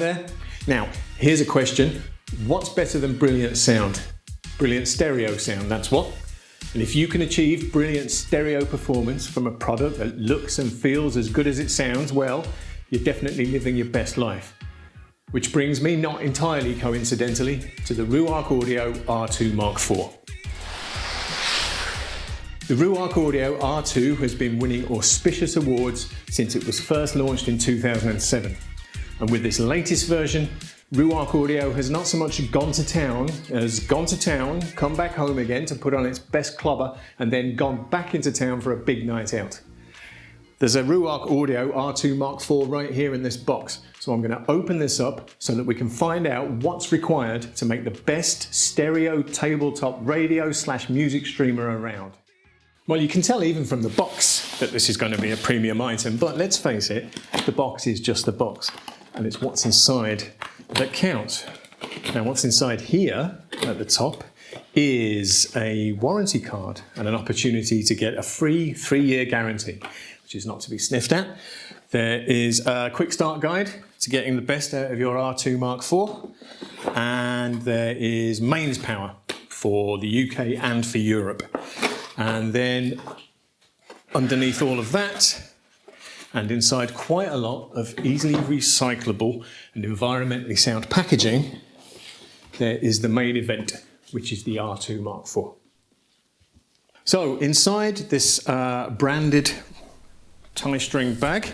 there. Now, here's a question. What's better than brilliant sound? Brilliant stereo sound, that's what. And if you can achieve brilliant stereo performance from a product that looks and feels as good as it sounds, well, you're definitely living your best life. Which brings me, not entirely coincidentally, to the Ruark Audio R2 MK4. The Ruark Audio R2 has been winning auspicious awards since it was first launched in 2007. And with this latest version, Ruark Audio has not so much gone to town as gone to town, come back home again to put on its best clobber, and then gone back into town for a big night out. There's a Ruark Audio R2 MK4 right here in this box, so I'm going to open this up so that we can find out what's required to make the best stereo tabletop radio / music streamer around. Well, you can tell even from the box that this is going to be a premium item, but let's face it, the box is just the box, and it's what's inside that counts. Now, what's inside here at the top is a warranty card and an opportunity to get a free 3-year guarantee, which is not to be sniffed at. There is a quick start guide to getting the best out of your R2 MK4, and there is mains power for the UK and for Europe. And then underneath all of that, and inside quite a lot of easily recyclable and environmentally sound packaging, there is the main event, which is the R2 MK4. So inside this branded tie string bag,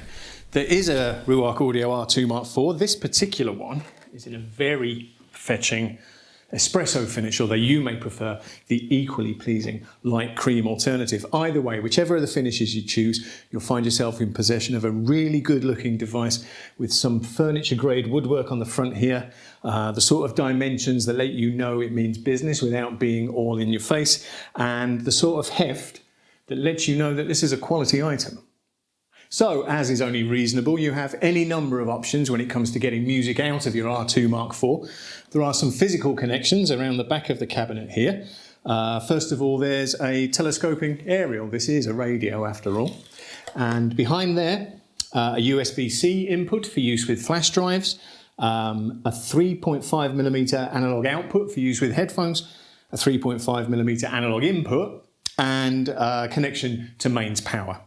there is a Ruark Audio R2 MK4. This particular one is in a very fetching espresso finish, although you may prefer the equally pleasing light cream alternative. Either way, whichever of the finishes you choose, you'll find yourself in possession of a really good looking device with some furniture grade woodwork on the front here, the sort of dimensions that let you know it means business without being all in your face, and the sort of heft that lets you know that this is a quality item. So, as is only reasonable, you have any number of options when it comes to getting music out of your R2 MK4. There are some physical connections around the back of the cabinet here. First of all, there's a telescoping aerial. This is a radio after all. And behind there, a USB-C input for use with flash drives, a 3.5mm analog output for use with headphones, a 3.5mm analog input, and a connection to mains power.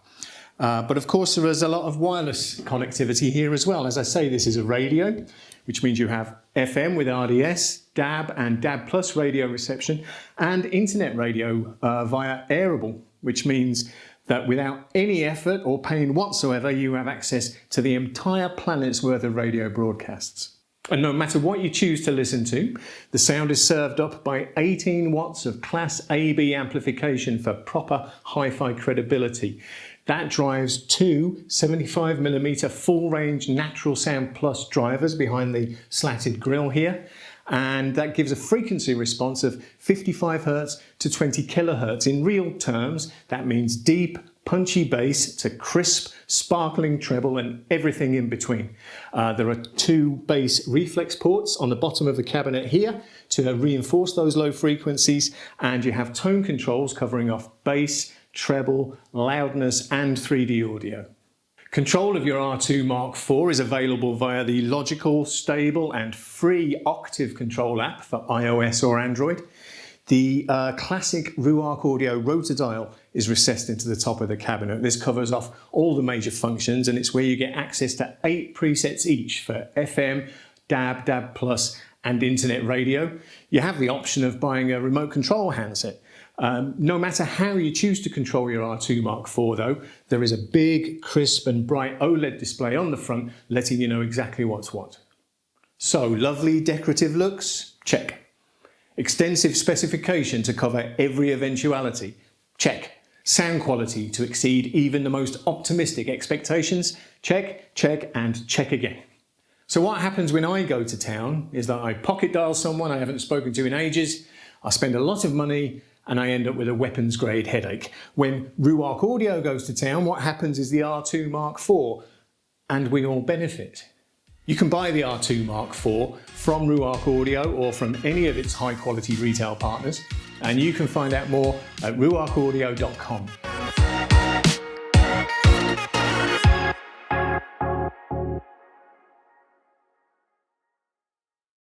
But of course there is a lot of wireless connectivity here as well. As I say, this is a radio, which means you have FM with RDS, DAB and DAB Plus radio reception, and internet radio via Airable, which means that without any effort or pain whatsoever, you have access to the entire planet's worth of radio broadcasts. And no matter what you choose to listen to, the sound is served up by 18 watts of Class AB amplification for proper hi-fi credibility. That drives two 75mm full-range Natural Sound Plus drivers behind the slatted grille here, and that gives a frequency response of 55 Hz to 20 kHz. In real terms, that means deep, punchy bass to crisp, sparkling treble and everything in between. There are two bass reflex ports on the bottom of the cabinet here to reinforce those low frequencies, and you have tone controls covering off bass, treble, loudness and 3D audio. Control of your R2 MK4 is available via the logical, stable and free Octave control app for iOS or Android. The classic Ruark Audio rotor dial is recessed into the top of the cabinet. This covers off all the major functions, and it's where you get access to 8 presets each for FM, DAB, DAB Plus and internet radio. You have the option of buying a remote control handset. No matter how you choose to control your R2 MK4 though, there is a big, crisp and bright OLED display on the front letting you know exactly what's what. So, lovely decorative looks? Check. Extensive specification to cover every eventuality? Check. Sound quality to exceed even the most optimistic expectations? Check, check and check again. So what happens when I go to town is that I pocket dial someone I haven't spoken to in ages, I spend a lot of money and I end up with a weapons grade headache. When Ruark Audio goes to town, what happens is the R2 MK4 and we all benefit. You can buy the R2 MK4 from Ruark Audio or from any of its high quality retail partners, and you can find out more at ruarkaudio.com.